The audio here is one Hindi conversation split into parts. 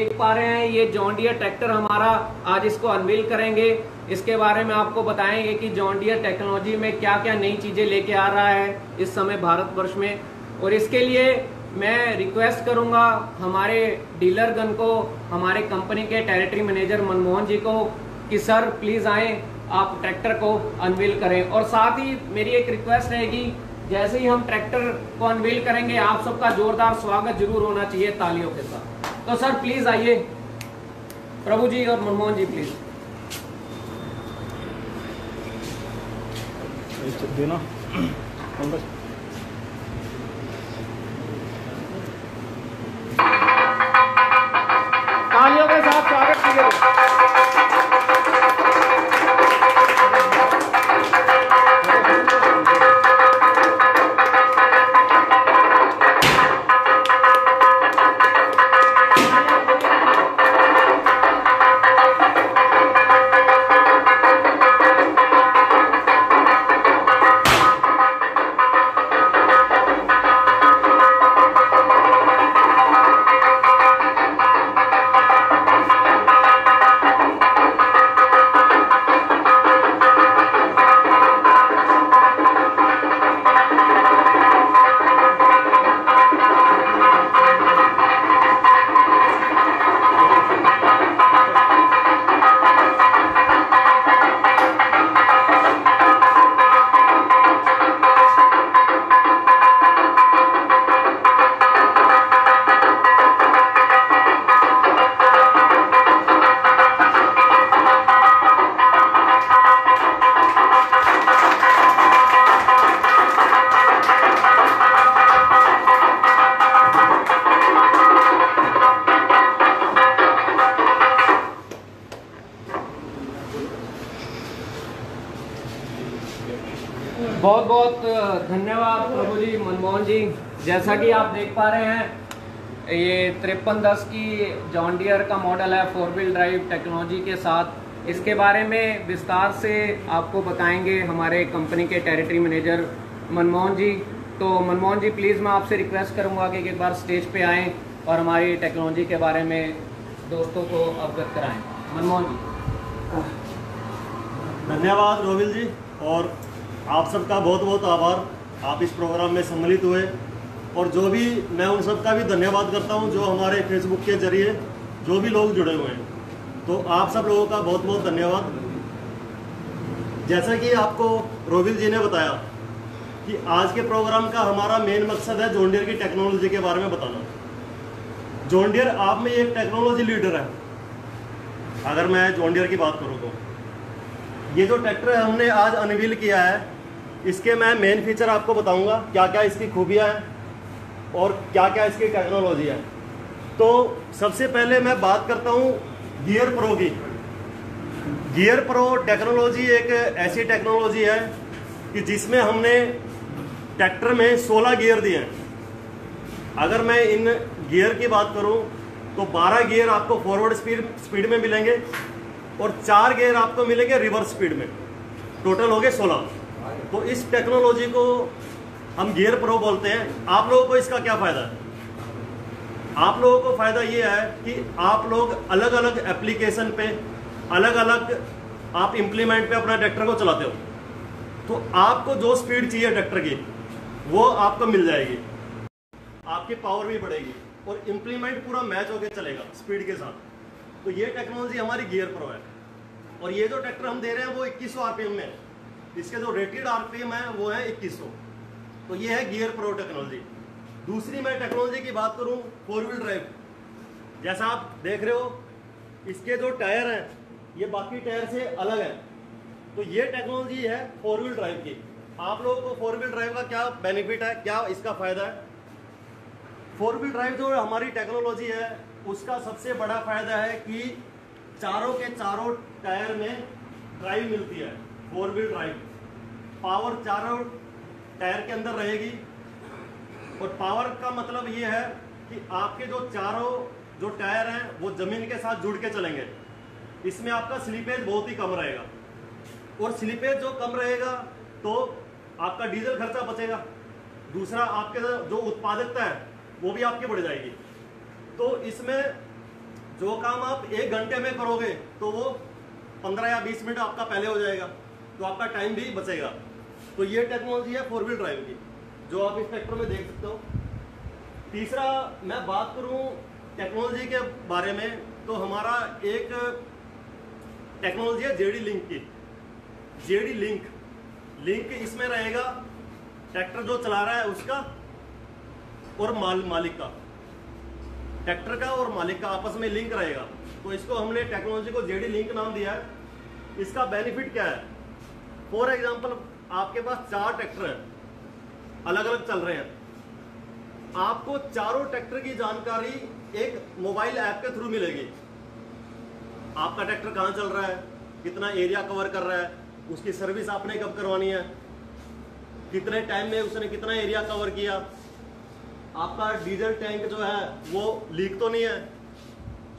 देख पा रहे हैं ये जॉन डियर ट्रैक्टर हमारा आज इसको अनवील करेंगे। इसके बारे में आपको बताएंगे कि जॉन डियर टेक्नोलॉजी में क्या क्या नई चीजें लेके आ रहा है इस समय भारतवर्ष में। और इसके लिए मैं रिक्वेस्ट करूंगा हमारे डीलर गण को, हमारे कंपनी के टेरिटरी मैनेजर मनमोहन जी को कि सर प्लीज आए, आप ट्रैक्टर को अनवील करें। और साथ ही मेरी एक रिक्वेस्ट रहेगी, जैसे ही हम ट्रैक्टर को अनवील करेंगे आप सबका जोरदार स्वागत जरूर होना चाहिए तालियों के साथ। तो सर प्लीज आइए, प्रभु जी और मनमोहन जी प्लीज। देना तालियों के साथ स्वागत कीजिए। बहुत बहुत धन्यवाद प्रभु जी, मनमोहन जी। जैसा कि आप देख पा रहे हैं ये 5310 की जॉन डियर का मॉडल है 4 व्हील ड्राइव टेक्नोलॉजी के साथ। इसके बारे में विस्तार से आपको बताएंगे हमारे कंपनी के टेरिटरी मैनेजर मनमोहन जी। तो मनमोहन जी प्लीज़ मैं आपसे रिक्वेस्ट करूंगा कि एक बार स्टेज पे आएँ और हमारी टेक्नोलॉजी के बारे में दोस्तों को अवगत कराएँ। मनमोहन जी। धन्यवाद रोहिल जी, और आप सबका बहुत बहुत आभार, आप इस प्रोग्राम में सम्मिलित हुए। और जो भी मैं उन सबका भी धन्यवाद करता हूं जो हमारे फेसबुक के जरिए जो भी लोग जुड़े हुए हैं, तो आप सब लोगों का बहुत बहुत धन्यवाद। जैसा कि आपको रोहिल जी ने बताया कि आज के प्रोग्राम का हमारा मेन मकसद है जॉन डियर की टेक्नोलॉजी के बारे में बताना। जॉन डियर आप में एक टेक्नोलॉजी लीडर है। अगर मैं जॉन डियर की बात करूँ तो ये जो ट्रैक्टर हमने आज अनवील किया है, इसके मैं मेन फीचर आपको बताऊंगा, क्या क्या इसकी खूबियां हैं और क्या क्या इसकी टेक्नोलॉजी है। तो सबसे पहले मैं बात करता हूं गियर प्रो की। गियर प्रो टेक्नोलॉजी एक ऐसी टेक्नोलॉजी है कि जिसमें हमने ट्रैक्टर में 16 गियर दिए हैं। अगर मैं इन गियर की बात करूं तो 12 गियर आपको फॉरवर्ड स्पीड में मिलेंगे और 4 गियर आपको मिलेंगे रिवर्स स्पीड में। टोटल हो गए 16। तो इस टेक्नोलॉजी को हम गियर प्रो बोलते हैं। आप लोगों को इसका क्या फ़ायदा है? आप लोगों को फ़ायदा ये है कि आप लोग अलग अलग एप्लीकेशन पे, अलग अलग आप इम्प्लीमेंट पे अपना ट्रैक्टर को चलाते हो, तो आपको जो स्पीड चाहिए ट्रैक्टर की वो आपको मिल जाएगी, आपकी पावर भी बढ़ेगी और इम्प्लीमेंट पूरा मैच होकर चलेगा स्पीड के साथ। तो ये टेक्नोलॉजी हमारी गियर प्रो है। और ये जो ट्रैक्टर हम दे रहे हैं वो 2100 आरपीएम में है। इसके जो रेटेड आरपीएम है वो है 2100। तो ये है गियर प्रो टेक्नोलॉजी। दूसरी मैं टेक्नोलॉजी की बात करूं 4 व्हील ड्राइव। जैसा आप देख रहे हो इसके जो टायर हैं ये बाकी टायर से अलग है। तो ये टेक्नोलॉजी है 4 व्हील ड्राइव की। आप लोगों को 4 व्हील ड्राइव का क्या बेनिफिट है, क्या इसका फायदा है? 4 व्हील ड्राइव जो हमारी टेक्नोलॉजी है उसका सबसे बड़ा फायदा है कि चारों के चारों टायर में ड्राइव मिलती है। 4 व्हील ड्राइव पावर चारों टायर के अंदर रहेगी। और पावर का मतलब ये है कि आपके जो चारों जो टायर हैं वो जमीन के साथ जुड़ के चलेंगे। इसमें आपका स्लिपेज बहुत ही कम रहेगा। और स्लिपेज जो कम रहेगा तो आपका डीजल खर्चा बचेगा। दूसरा आपके जो उत्पादकता है वो भी आपकी बढ़ जाएगी। तो इसमें जो काम आप 1 घंटे में करोगे तो वो 15 या 20 मिनट आपका पहले हो जाएगा, तो आपका टाइम भी बचेगा। तो ये टेक्नोलॉजी है 4 व्हील ड्राइव की, जो आप इस ट्रैक्टर में देख सकते हो। तीसरा मैं बात करूं टेक्नोलॉजी के बारे में, तो हमारा एक टेक्नोलॉजी है जेडी लिंक की। जेडी लिंक इसमें रहेगा ट्रैक्टर जो चला रहा है उसका और मालिक का, ट्रैक्टर का और मालिक का आपस में लिंक रहेगा। तो इसको हमने टेक्नोलॉजी को जेडी लिंक नाम दिया है। इसका बेनिफिट क्या है? फॉर एग्जांपल आपके पास 4 ट्रैक्टर हैं, अलग अलग चल रहे हैं, आपको चारों ट्रैक्टर की जानकारी एक मोबाइल ऐप के थ्रू मिलेगी। आपका ट्रैक्टर कहां चल रहा है, कितना एरिया कवर कर रहा है, उसकी सर्विस आपने कब करवानी है, कितने टाइम में उसने कितना एरिया कवर किया, आपका डीजल टैंक जो है वो लीक तो नहीं है,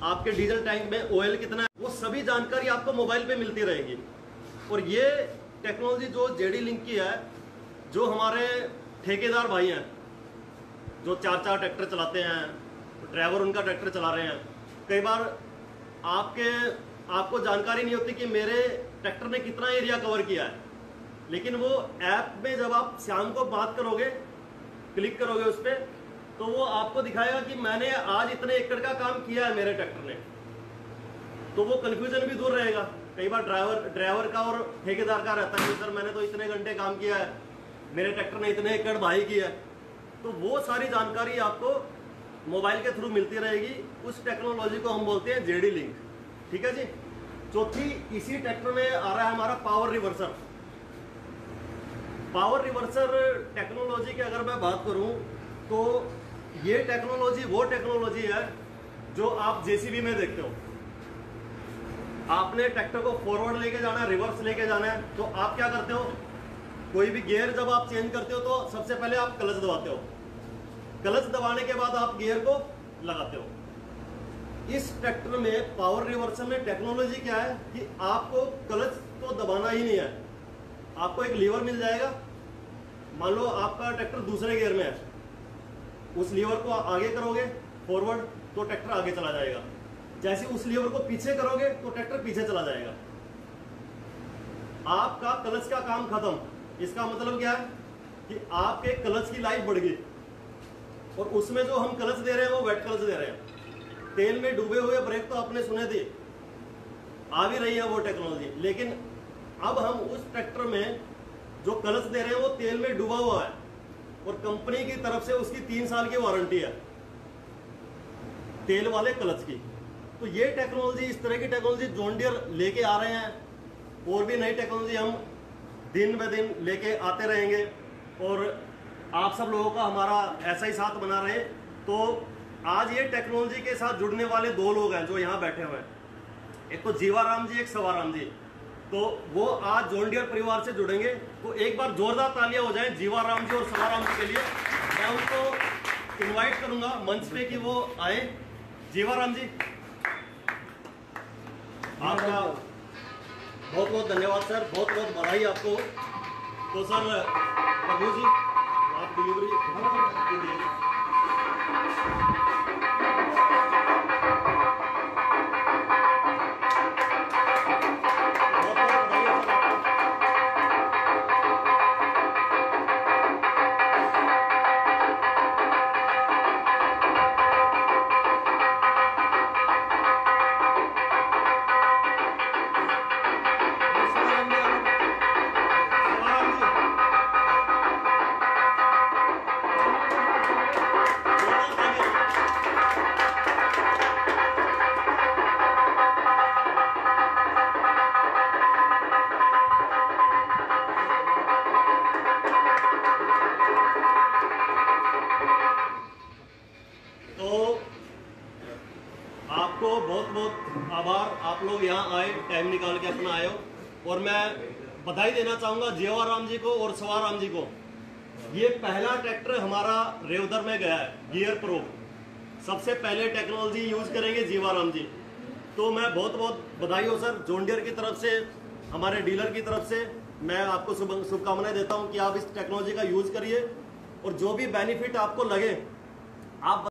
आपके डीजल टैंक में ऑयल कितना है, वो सभी जानकारी आपको मोबाइल पे मिलती रहेगी। और ये टेक्नोलॉजी जो जेडी लिंक की है, जो हमारे ठेकेदार भाई हैं जो 4-4 ट्रैक्टर चलाते हैं, ड्राइवर उनका ट्रैक्टर चला रहे हैं, कई बार आपको जानकारी नहीं होती कि मेरे ट्रैक्टर ने कितना एरिया कवर किया है, लेकिन वो ऐप में जब आप शाम को बात करोगे, क्लिक करोगे उस पर, तो वो आपको दिखाएगा कि मैंने आज इतने एकड़ का काम किया है मेरे ट्रैक्टर ने। तो वो कंफ्यूजन भी दूर रहेगा। कई बार ड्राइवर का और ठेकेदार का रहता है कि सर मैंने तो इतने घंटे काम किया है, मेरे ट्रैक्टर ने इतने एकड़ बाई किया है। तो वो सारी जानकारी आपको मोबाइल के थ्रू मिलती रहेगी। उस टेक्नोलॉजी को हम बोलते हैं जेडी लिंक। ठीक है जी। चौथी, इसी ट्रैक्टर में आ रहा है हमारा power reverser. Power reverser technology की अगर मैं बात करूं तो ये टेक्नोलॉजी वो टेक्नोलॉजी है जो आप जेसीबी में देखते हो। आपने ट्रैक्टर को फॉरवर्ड लेके जाना है, रिवर्स लेके जाना है, तो आप क्या करते हो? कोई भी गियर जब आप चेंज करते हो तो सबसे पहले आप क्लच दबाते हो, क्लच दबाने के बाद आप गियर को लगाते हो। इस ट्रैक्टर में पावर रिवर्सल में टेक्नोलॉजी क्या है कि आपको क्लच तो दबाना ही नहीं है, आपको एक लीवर मिल जाएगा। मान लो आपका ट्रैक्टर दूसरे गियर में है, उस लीवर को आगे करोगे फॉरवर्ड तो ट्रैक्टर आगे चला जाएगा, जैसे उस लीवर को पीछे करोगे तो ट्रैक्टर पीछे चला जाएगा। आपका क्लच का काम खत्म। इसका मतलब क्या है कि आपके क्लच की लाइफ बढ़ गई, और उसमें जो हम क्लच दे रहे हैं वो वेट क्लच दे रहे हैं। तेल में डूबे हुए ब्रेक तो आपने सुने थे, आ भी रही है वो टेक्नोलॉजी, लेकिन अब हम उस ट्रैक्टर में जो क्लच दे रहे हैं वो तेल में डूबा हुआ है, और कंपनी की तरफ से उसकी 3 साल की वारंटी है तेल वाले क्लच की। तो ये टेक्नोलॉजी, इस तरह की टेक्नोलॉजी जॉन डियर लेके आ रहे हैं, और भी नई टेक्नोलॉजी हम दिन ब दिन लेके आते रहेंगे, और आप सब लोगों का हमारा ऐसा ही साथ बना रहे। तो आज ये टेक्नोलॉजी के साथ जुड़ने वाले 2 लोग हैं जो यहाँ बैठे हुए हैं, एक तो जीवाराम जी, एक सवाराम जी। तो वो आज जॉन डियर परिवार से जुड़ेंगे। तो एक बार जोरदार तालियां हो जाएं जीवाराम जी और सवाराम जी के लिए। मैं उनको इनवाइट करूंगा मंच पे कि वो आए। जीवाराम जी, आपका बहुत बहुत धन्यवाद सर, बहुत बहुत बधाई आपको। तो सर प्रभु जी, आप डिलीवरी कीजिए। आपको बहुत बहुत आभार, आप लोग यहाँ आए, टाइम निकाल के अपना आए हो। और मैं बधाई देना चाहूँगा जीवाराम जी को और सवाराम जी को। ये पहला ट्रैक्टर हमारा रेवदर में गया है, गियर प्रो। सबसे पहले टेक्नोलॉजी यूज करेंगे जीवाराम जी। तो मैं बहुत बहुत बधाई हो सर, जॉन डियर की तरफ से, हमारे डीलर की तरफ से मैं आपको शुभकामनाएं देता हूँ कि आप इस टेक्नोलॉजी का यूज करिए, और जो भी बेनिफिट आपको लगे आप